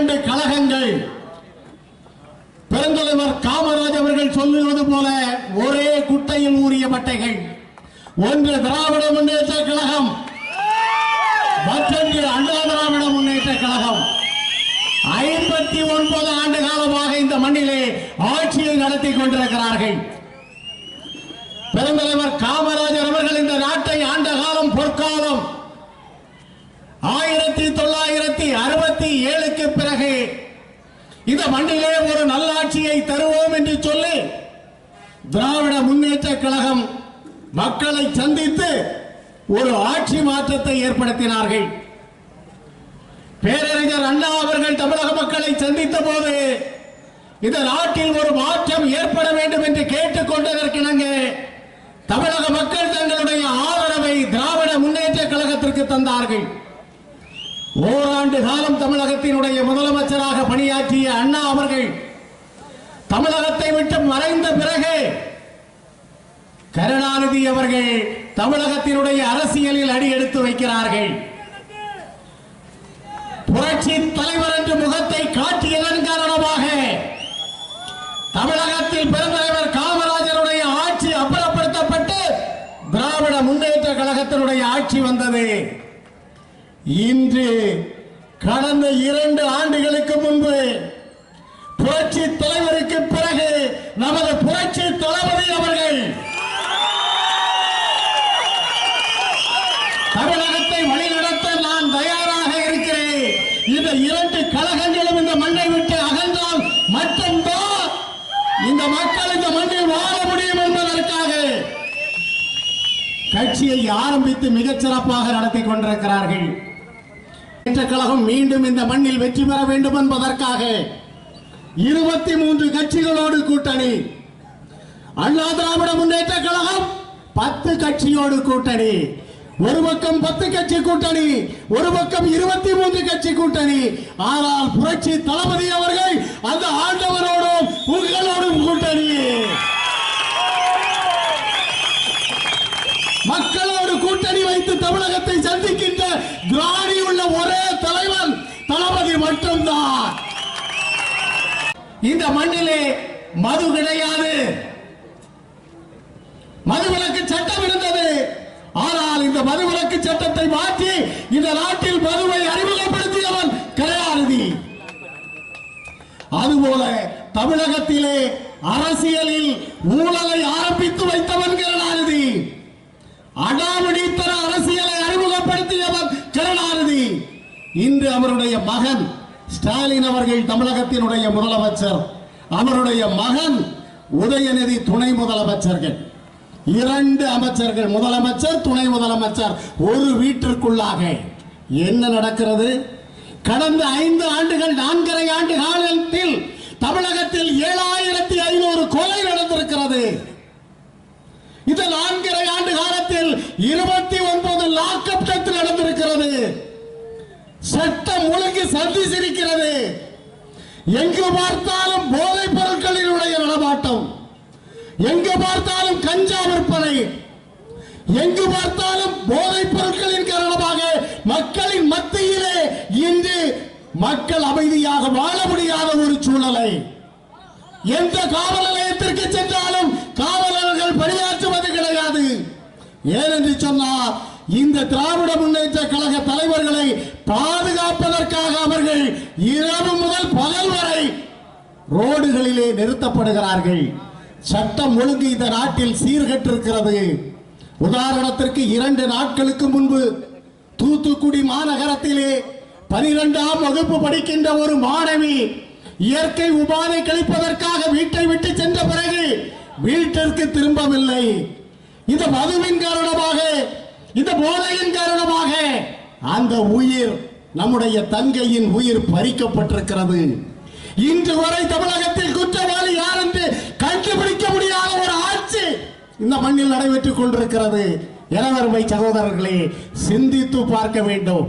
இரண்டு கழகங்கள் பெருந்தலைவர் காமராஜ் அவர்கள் சொல்லுவது போல ஒரே குட்டையில் ஊறிய பட்டைகள். ஒன்று திராவிட முன்னேற்ற கழகம், மற்றொன்று அண்ணா திராவிட முன்னேற்ற கழகம். 59 ஆண்டு காலமாக இந்த மண்ணிலே ஆட்சியை நடத்தி கொண்டிருக்கிறார்கள். பெருந்தலைவர் காமராஜர் அவர்கள் இந்த நாட்டை ஆண்ட காலம் பொற்காலம். 1967க்கு பிறகு இந்த மண்ணிலே ஒரு நல்லாட்சியை தருவோம் என்று சொல்லி திராவிட முன்னேற்ற கழகம் மக்களை சந்தித்து ஒரு ஆட்சி மாற்றத்தை ஏற்படுத்தினார்கள். பேரறிஞர் அண்ணா அவர்கள் தமிழக மக்களை சந்தித்த போது இந்த நாட்டில் ஒரு மாற்றம் ஏற்பட வேண்டும் என்று கேட்டுக் கொண்டதற்கிணங்க தமிழக மக்கள் தங்களுடைய ஆதரவை திராவிட முன்னேற்ற கழகத்திற்கு தந்தார்கள். ஓராண்டு காலம் தமிழகத்தினுடைய முதலமைச்சராக பணியாற்றிய அண்ணா அவர்கள் தமிழகத்தை விட்டு மறைந்த பிறகு கருணாநிதி அவர்கள் தமிழகத்தினுடைய அரசியலில் அடி எடுத்து வைக்கிறார்கள். புரட்சி தலைவர் என்று முகத்தை காட்டியதன் காரணமாக தமிழகத்தில் பெருந்தலைவர் காமராஜருடைய ஆட்சி அப்புறப்படுத்தப்பட்டு திராவிட முன்னேற்ற கழகத்தினுடைய ஆட்சி வந்தது. இன்று கடந்த 2 ஆண்டுகளுக்கு முன்பு புரட்சி தலைவருக்கு பிறகு நமது புரட்சி தளபதி அவர்கள் தமிழகத்தை வழிநடத்த நான் தயாராக இருக்கிறேன். இந்த 2 கழகங்களும் இந்த மண்ணை விட்டு அகன்றால் மட்டும்தான் இந்த மக்கள் இந்த மண்ணில் வாழ முடியும் என்பதற்காக கட்சியை ஆரம்பித்து மிகச் சிறப்பாக நடத்தி கொண்டிருக்கிறார்கள். முன்னேற்ற கழகம் மீண்டும் இந்த மண்ணில் வெற்றி பெற வேண்டும் என்பதற்காக 23 கட்சிகளோடு கூட்டணி. அண்ணா திராவிட முன்னேற்ற கழகம் 10 கட்சியோடு கூட்டணி. ஒரு பக்கம் 10 கட்சி கூட்டணி, ஒரு பக்கம் 23 கட்சி கூட்டணி. ஆனால் புரட்சி தளபதி அவர்கள் அந்த ஆண்டவரோடும் உங்களோடும் கூட்டணி, மக்களோடு கூட்டணி வைத்து தமிழகத்தை சந்திக்கின்ற திராணி உள்ள ஒரே தலைவன் தளபதி மட்டும்தான். இந்த மண்ணிலே மது கிடையாது. மதுவிலக்கு சட்டம் இருந்தது. ஆனால் இந்த மதுவிலக்கு சட்டத்தை மாற்றி இந்த நாட்டில் மதுவை அறிமுகப்படுத்தியவன் கருணாநிதி. அதுபோல தமிழகத்திலே அரசியலில் ஊழலை ஆரம்பித்து வைத்தவன் கருணாநிதி. அடாவடித்தன அரசியலை அறிமுகப்படுத்தியவர் கருணாநிதி. இன்று அவருடைய மகன் ஸ்டாலின் அவர்கள் தமிழகத்தினுடைய முதலமைச்சர், அவருடைய மகன் உதயநிதி துணை முதலமைச்சர்கள். 2 அமைச்சர்கள், முதலமைச்சர் துணை முதலமைச்சர் ஒரு வீட்டிற்குள்ளாக. என்ன நடக்கிறது? கடந்த 5 ஆண்டுகள் 4.5 ஆண்டு காலத்தில் தமிழகத்தில் 7500 கொலை நடந்திருக்கிறது. இந்த 4.5 ஆண்டு காலத்தில் 29 லாக்அப் டெத் நடந்திருக்கிறது. சட்டம் ஒழுங்கு சந்திச்சிருக்கிறது. எங்கு பார்த்தாலும் போதைப் பொருட்களினுடைய நடமாட்டம், எங்கு பார்த்தாலும் கஞ்சா விற்பனை, எங்கு பார்த்தாலும் போதைப் பொருட்களின் காரணமாக மக்களின் மத்தியிலே இன்று மக்கள் அமைதியாக வாழ முடியாத ஒரு சூழலை. எந்த காவல் நிலையத்திற்கு சென்றாலும் காவலர்கள் பணியாற்றுவது கிடையாது. ஏனென்று சொன்னால் இந்த திராவிட முன்னேற்ற கழக தலைவர்களை பாதுகாப்பதற்காக அவர்கள் இரவு முதல் பகல் வரை ரோடுகளிலே நிறுத்தப்படுகிறார்கள். சட்டம் ஒழுங்கு இந்த நாட்டில் சீர்கெட்டிருக்கிறது. உதாரணத்திற்கு 2 நாட்களுக்கு முன்பு தூத்துக்குடி மாநகரத்திலே 12ஆம் வகுப்பு படிக்கின்ற ஒரு மாணவி இயற்கை உபாதை கழிப்பதற்காக வீட்டை விட்டு சென்ற பிறகு வீட்டிற்கு திரும்பவில்லை. இந்த மதுவின் காரணமாக, இந்த போதையின் காரணமாக அந்த உயிர், நம்முடைய தங்கையின் உயிர் பறிக்கப்பட்டிருக்கிறது. இன்று வரை தமிழகத்தில் குற்றவாளி யார் என்று கண்டுபிடிக்க முடியாத ஒரு ஆட்சி இந்த மண்ணில் நடைபெற்றுக் கொண்டிருக்கிறது. எனவருமை சகோதரர்களே, சிந்தித்து பார்க்க வேண்டும்.